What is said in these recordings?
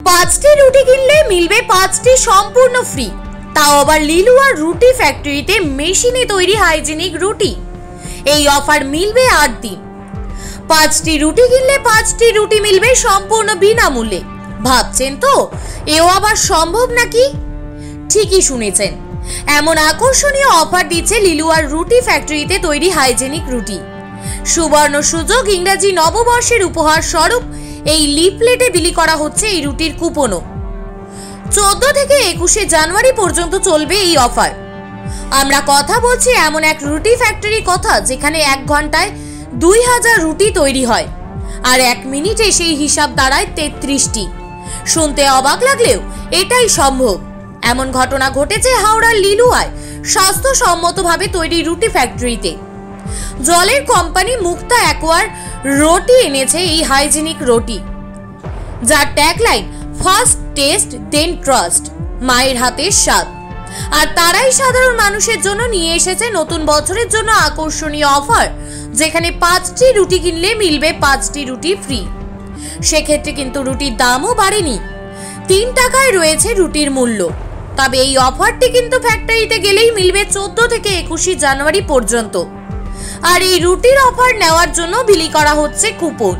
পাঁচটি রুটি কিনলে মিলবে পাঁচটি সম্পূর্ণ ফ্রি, তাও আবার লিলুয়া রুটি ফ্যাক্টরিতে মেশিনে তৈরি হাইজেনিক রুটি। এই অফার মিলবে 8 দিন। পাঁচটি রুটি কিনলে পাঁচটি রুটি মিলবে সম্পূর্ণ বিনামূল্যে। ভাবছেন তো এও আবার সম্ভব নাকি? ঠিকই শুনেছেন, এমন আকর্ষণীয় অফার দিচ্ছে লিলুয়ার রুটি ফ্যাক্টরিতে তৈরি হাইজেনিক রুটি। সুবর্ণ সুযোগ, ইংরেজি নববর্ষের উপহার স্বরূপ এই লিফলেটে বিলি করা হচ্ছে এই রুটির কুপনও। 14 থেকে 21শে জানুয়ারি পর্যন্ত চলবে এই অফার। আমরা কথা বলছি এমন এক রুটি ফ্যাক্টরি কথা, যেখানে 1 ঘন্টায় 2000 রুটি তৈরি হয়, আর 1 মিনিটে সেই হিসাব দাঁড়ায় 33টি। শুনতে অবাক লাগলেও এটাই সম্ভব। এমন ঘটনা ঘটেছে হাওড়ার লিলুয়ায় স্বাস্থ্যসম্মতভাবে তৈরি রুটি ফ্যাক্টরিতে। জলের কোম্পানি মুক্তা অ্যাকোয়ার রুটি এনেছে এই হাইজেনিক রুটি, যার ট্যাগলাইন ফার্স্ট টেস্ট দেন ট্রাস্ট, মায়ের হাতের স্বাদ। আর তারাই সাধারণ মানুষের জন্য নিয়ে এসেছে নতুন বছরের জন্য আকর্ষণীয় অফার, যেখানে 5টি রুটি কিনলে মিলবে 5টি রুটি ফ্রি। সেক্ষেত্রে কিন্তু রুটির দামও বাড়েনি, 3 টাকায় রয়েছে রুটির মূল্য। তবে এই অফারটি কিন্তু ফ্যাক্টরিতে গেলেই মিলবে 14 থেকে 21শে জানুয়ারি পর্যন্ত। আর এই রুটির অফার নেওয়ার জন্য বিলি করা হচ্ছে কুপন।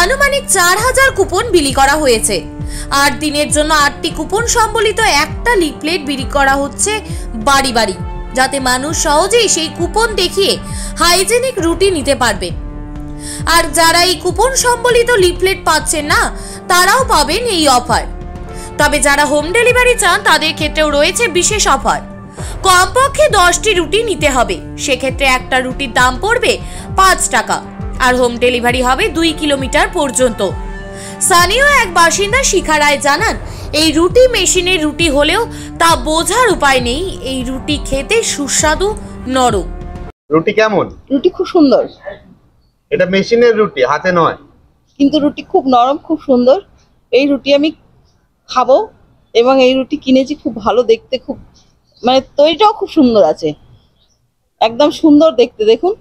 আনুমানিক 4000 কুপন বিলি করা হয়েছে। 8 দিনের জন্য 8টি কুপন সম্বলিত একটা লিফলেট বিলি করা হচ্ছে বাড়ি বাড়ি, যাতে মানুষ সহজেই সেই কুপন দেখিয়ে হাইজেনিক রুটি নিতে পারবে। আর যারা এই কুপন সম্বলিত লিফলেট পাচ্ছেন না, তারাও পাবেন এই অফার। তবে যারা হোম ডেলিভারি চান, তাদের ক্ষেত্রেও রয়েছে বিশেষ অফার। কমপক্ষে 10টি রুটি নিতে হবে। সেক্ষেত্রে একটা রুটির দাম পড়বে 5 টাকা, আর হোম ডেলিভারি হবে 2 কিলোমিটার পর্যন্ত। স্থানীয় এক বাসিন্দা শিখা রায় জানান, এই রুটি মেশিনের রুটি হলেও তা বোঝার উপায় নেই এই রুটি খেতে সুস্বাদু, নরম। রুটি কেমন? রুটি খুব সুন্দর। এটা মেশিনের রুটি, হাতে নয়, কিন্তু রুটি খুব নরম, খুব সুন্দর। এই রুটি আমি খাবো, এবং এই রুটি কিনেছি, খুব ভালো দেখতে, খুব মানে তৈরিটাও খুব সুন্দর আছে, একদম সুন্দর দেখতে। দেখুন,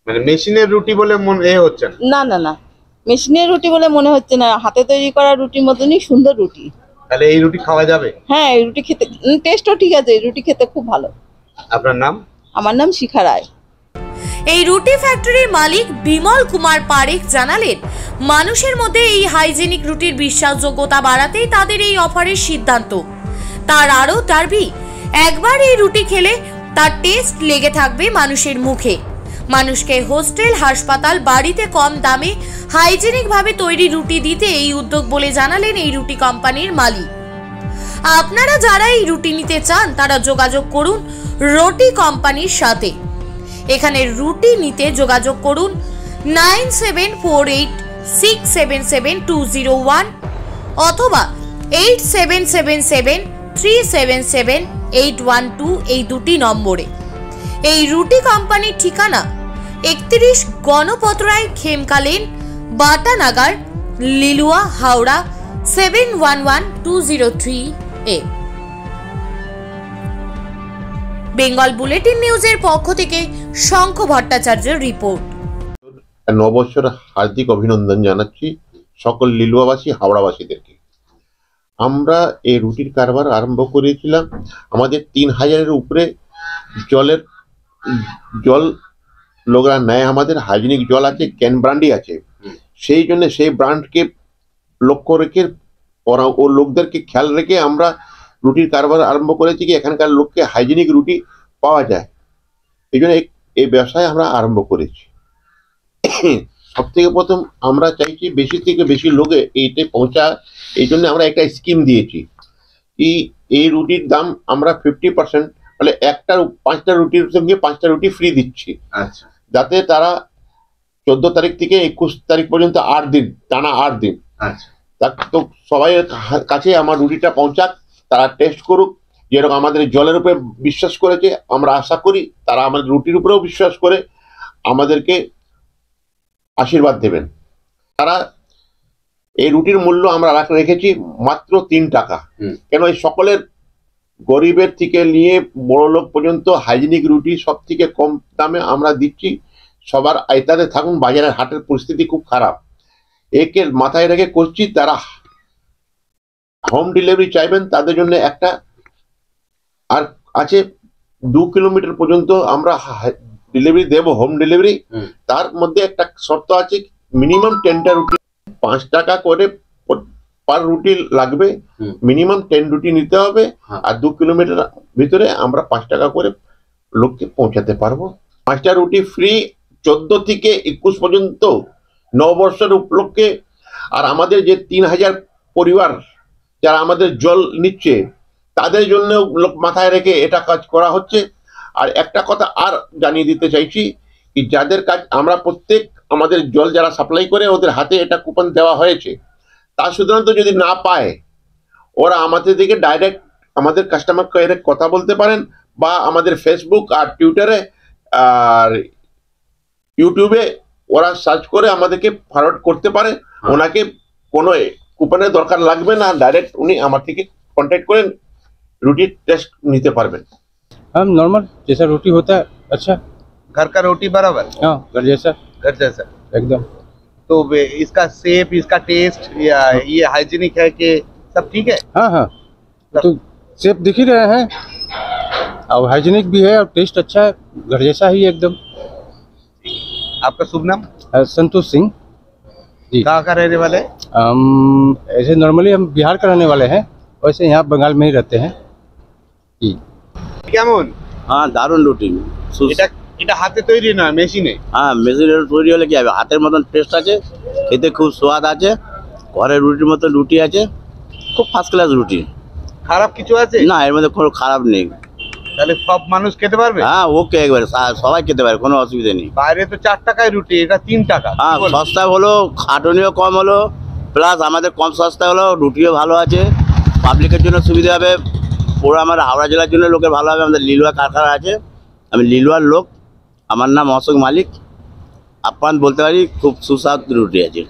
মানে মেশিনের রুটি বলে মনে হচ্ছে না। না না না, মেশিনের রুটি বলে মনে হচ্ছে না, হাতে তৈরি করা রুটির মতনই সুন্দর রুটি। তাহলে এই রুটি খাওয়া যাবে? হ্যাঁ, এই রুটি খেতে টেস্টও ঠিক আছে, এই রুটি খেতে খুব ভালো। আপনার নাম? আমার নাম শিখা রায়। এই রুটি ফ্যাক্টরির মালিক বিমল কুমার পারেখ জানালেন, মানুষের মধ্যে এই হাইজেনিক রুটির বিশ্বাসযোগ্যতা বাড়াতেই তাদের এই অফারের সিদ্ধান্ত। তার আরও দাবি, একবার এই রুটি খেলে তার টেস্ট লেগে থাকবে মানুষের মুখে। মানুষকে হোস্টেল, হাসপাতাল, বাড়িতে কম দামে হাইজেনিক ভাবে তৈরি রুটি দিতে এই উদ্যোগ বলে জানালেন এই রুটি কোম্পানির মালিক। আপনারা যারা এই রুটি নিতে চান, তারা যোগাযোগ করুন রুটি কোম্পানির সাথে। এখানে রুটি নিতে যোগাযোগ করুন 9748677201 অথবা 8777377812 এই দুটি নম্বরে। এই রুটি কোম্পানির ঠিকানা 31 গণপতরায় খেমকালেন, বাটানাগার, লিলুয়া, হাওড়া 711203 এ। বেঙ্গল বুলেটিন নিউজের পক্ষ থেকে শঙ্খ ভট্টাচার্যের রিপোর্ট। নববর্ষের হার্দিক অভিনন্দন জানাচ্ছি সকল লিলুয়াবাসী, হাওড়াবাসীদেরকে। আমরা এই রুটির কারবার আরম্ভ করেছিলাম। আমাদের 3000-এর উপরে জল লোকরা নেয়। আমাদের হাইজেনিক জল আছে, ক্যান ব্র্যান্ডই আছে। সেই জন্য সেই ব্র্যান্ডকে লক্ষ্য রেখে ও লোকদেরকে খেয়াল রেখে আমরা রুটির কারবার আরম্ভ করেছি, কি এখানকার লোককে হাইজেনিক রুটি পাওয়া যায়। এই জন্য এই ব্যবসায় আমরা আরম্ভ করেছি। সব থেকে প্রথম আমরা চাইছি বেশি থেকে বেশি লোকে এইটা পৌঁছা। এই জন্য আমরা একটা স্কিম দিয়েছি, কি এই রুটির দাম আমরা 50%, মানে 5টা রুটির সঙ্গে 5টা রুটি ফ্রি দিচ্ছি। আচ্ছা, যাতে তারা 14 তারিখ থেকে 21 তারিখ পর্যন্ত 8 দিন, টানা 8 দিন, আচ্ছা, তো সবাই কাছে আমার রুটিটা পৌঁছাক, তারা টেস্ট করুক। যেরকম আমাদের জলের উপরে বিশ্বাস করেছে, আমরা আশা করি তারা আমাদের রুটির উপরেও বিশ্বাস করে আমাদেরকে আশীর্বাদ দেবেন। তারা এই রুটির মূল্য আমরা রেখেছি মাত্র 3 টাকা। কেন, এই সকলের গরিবের থেকে নিয়ে বড় লোক পর্যন্ত হাইজেনিক রুটি সব থেকে কম দামে আমরা দিচ্ছি। সবার আয়তাতে থাকুন, বাজারের হাটের পরিস্থিতি খুব খারাপ, একে মাথায় রেখে করছি। তারা হোম ডেলিভারি চাইবেন তাদের জন্য একটা আর আছে 2 কিলোমিটার পর্যন্ত আমরা ডেলিভারি দেবো, হোম ডেলিভারি। তার মধ্যে একটা শর্ত আছে, মিনিমাম 10টা রুটি 5 টাকা করে পার রুটি লাগবে, মিনিমাম 10 রুটি নিতে হবে। আর 2 কিলোমিটার ভিতরে আমরা 5 টাকা করে লোককে পৌঁছাতে পারবো। 5টা রুটি ফ্রি 14 থেকে 21 পর্যন্ত নববর্ষের উপলক্ষে। আর আমাদের যে 3000 পরিবার যারা আমাদের জল নিচ্ছে তাদের জন্য মাথায় রেখে এটা কাজ করা হচ্ছে। আর একটা কথা আর জানিয়ে দিতে চাইছি কি, যাদের কাজ আমরা প্রত্যেক আমাদের জল যারা সাপ্লাই করে ওদের হাতে এটা কুপন দেওয়া হয়েছে। তা সাধারণত যদি না পায় ওরা আমাদের দিকে ডাইরেক্ট আমাদের কাস্টমার কেয়ারে কথা বলতে পারেন, বা আমাদের ফেসবুক আর টুইটারে আর ইউটিউবে ওরা সার্চ করে আমাদেরকে ফরওয়ার্ড করতে পারে। ওনাকে কোনো কুপনের দরকার লাগবে না, ডাইরেক্ট উনি আমার থেকে কন্ট্যাক্ট করেন রুটির টেস্ট নিতে পারবেন। हम नॉर्मल जैसा रोटी होता है, अच्छा। घर का रोटी बराबर, हाँ, घर जैसा घर जैसा। एकदम। तो इसका शेप, इसका टेस्ट, या ये हाइजीनिक है कि सब ठीक है? हाँ हाँ, तो सेफ दिख ही रहे हैं और हाइजीनिक भी है और टेस्ट अच्छा है, घर जैसा ही एकदम। आपका शुभ नाम? संतोष सिंह जी। कहाँ का रहने वाले? हम ऐसे नॉर्मली हम बिहार का रहने वाले हैं, वैसे यहाँ बंगाल में ही रहते हैं जी। কেমন? হ্যাঁ, দারুণ রুটি। এটা এটা হাতে তৈরি না, মেশিনে? হ্যাঁ, মেশিনের তৈরি হলে কি হবে, হাতের মতন টেস্ট আছে, খেতে খুব স্বাদ আছে, ঘরের রুটির মতন রুটি আছে, খুব ফার্স্ট ক্লাস রুটি। খারাপ কিছু আছে না, এর মধ্যে কোনো খারাপ নেই। তাহলে সব মানুষ খেতে পারবে? হ্যাঁ, ওকে, একবারে সবাই খেতে পারে, কোনো অসুবিধা নেই। বাইরে তো 4 টাকায় রুটি, এটা 3 টাকা। হ্যাঁ, সস্তা হলো, খাটনিও কম হলো, প্লাস আমাদের কম সস্তা হলো, রুটিও ভালো আছে, পাবলিকের জন্য সুবিধা হবে, পুরো আমার হাওড়া জেলার জন্য লোকের ভালো হবে। আমাদের লিলুয়া কারখানা আছে, আমি লিলুয়ার লোক, আমার নাম অশোক মালিক। আপ্যায়ন বলতে পারি, খুব সুস্বাদু রুটি আছে।